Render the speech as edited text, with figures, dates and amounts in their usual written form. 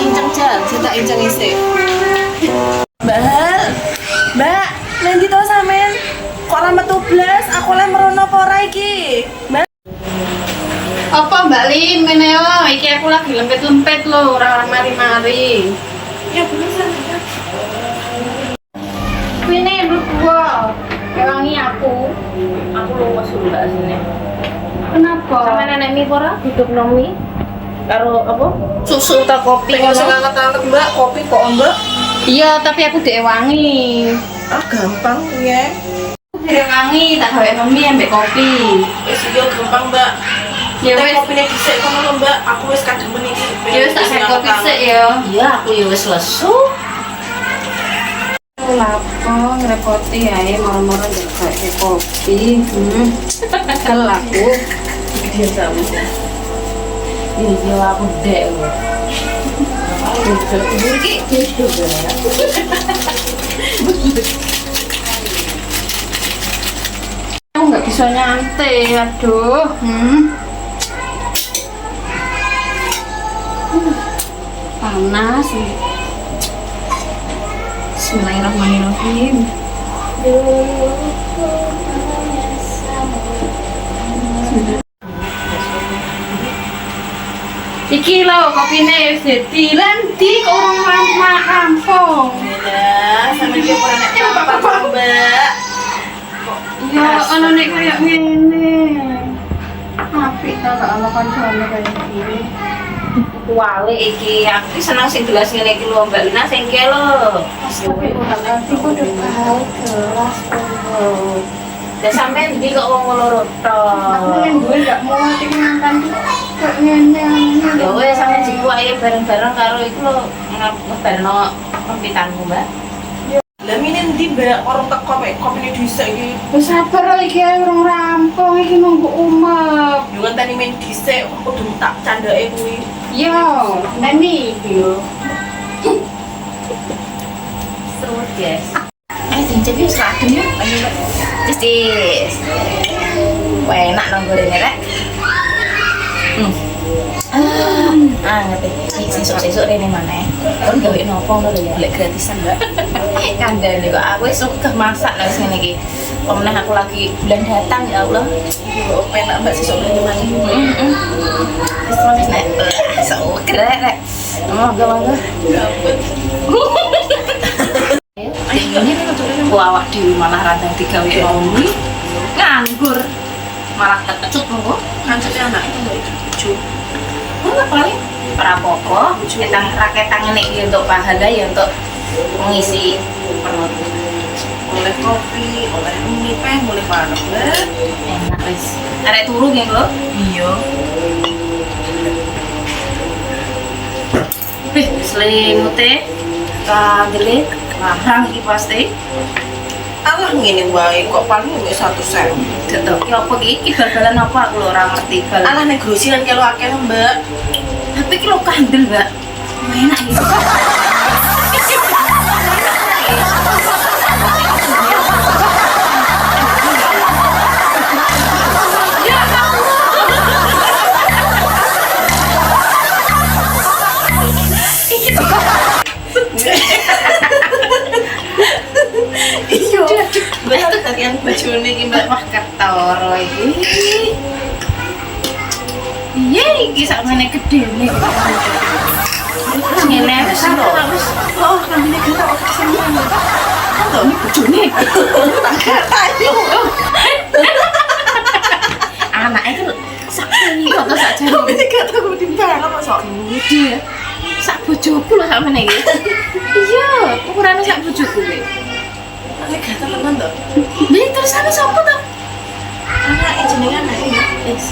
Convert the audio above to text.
inceng jan, tak inceng isik. Mbak, Mbak, nanti tau sampean kok ora metu blas, aku lek merono apa ora iki? Mbak. Apa Mbak Lin, meneo, iki aku lagi lempet-lempet lho, ora mari-mari. Ya bener. Ini berdua, wangi aku lupa sudah sini. Kenapa? Sama nenek mi pora duduk nomi. Karo apa? Susu atau kopi? Nggak usah nganget-nganget Mbak, kopi kok Mbak. Iya, tapi aku dek wangi. Ah gampang ya. Dek wangi, tak gawe nomi ambek kopi. Wis yo gampang Mbak. Ya wes, kopine dhisik kono lho Mbak, aku wis kademen iki. ya wes tak gawe kopi sik ya. Iya, aku ya wis lesu. Lapo ngrepoti ae moro-moro ndek kopi. Kel aku. Dia tahu. Iya, aku dek lho. Aku nggak bisa nyantai, aduh. Panas. Bismillahirrahmanirrahim. Iki lho kopine wis dadi lanti kok orang kampung. Ya, sampe dia ora nek apa-apa Mbak. Ya ana nek kayak ngene. Apik ta gak ana kancane kayak gini. Wale iki, aku seneng sing gelas ngene iki lho, Mbak Lina sing ki lho. Astagfirullahaladzim, kok udah balik gelas tuh. Lah sampean ndi kok wong loro Aku yang tok. gue gak mau mati makan kok ngene. Ya wes sampean jiku ae bareng-bareng karo iku lho ngebarno kompitanmu, Mbak. Lah minen ndi Mbak, orang teko mek kopine dhisik iki. Wis sabar lah iki ae urung rampung iki nunggu umep. Yo ngenteni men dhisik kudu tak candake kuwi. Yo, nani yo. Seru, guys. Sing cepi wis adem ya. Tis. Wah, enak nang gorengnya rek. Ngerti. Sesuk rene maneh. Kon gawe nopo ngono lho ya, lek gratisan, Mbak. Kandhane kok aku wis suka masak lah wis ngene iki. Pemenah aku lagi bulan datang ya Allah. Yo penak Mbak sesuk rene maneh. Wis nek sok rek. Monggo. Ini awak dhewe malah randang digawe nomi. Nganggur. Malah kecut monggo. Ngancet anak itu Mbak itu. Enggak paling rapopo, raketang ini ya untuk pahala ya untuk mengisi perut. Oleh kopi, oleh mie peng, oleh panas Mbak. Enak wis. Arek turu nggih lho. Iya. Selimute kandele larang iki pasti. Allah ngene wae kok paling mek 100.000. Detok ki apa iki bal-balan apa aku lho ora ngerti bal. Allah nek grosiran kelo akeh Mbak. Tapi ki lho kandel, Mbak. Enak iki. Iya. Mbak tarian bajone iki Mbak. Wah ketoro iki. Iya iki sakmene gedene. Ngene wis lho. Oh, kambine kita kok kesenian. Kok ini bojone? Ayo. Anak itu sakmene kok sak jane. Kambine kata aku dimbang apa sok. Dia sak bojoku lho sakmene iki. Iya, ukurane sak bojoku iki. Nek kata tenan to. Lha terus sampe sapa to? Anak jenengan ae. Wis.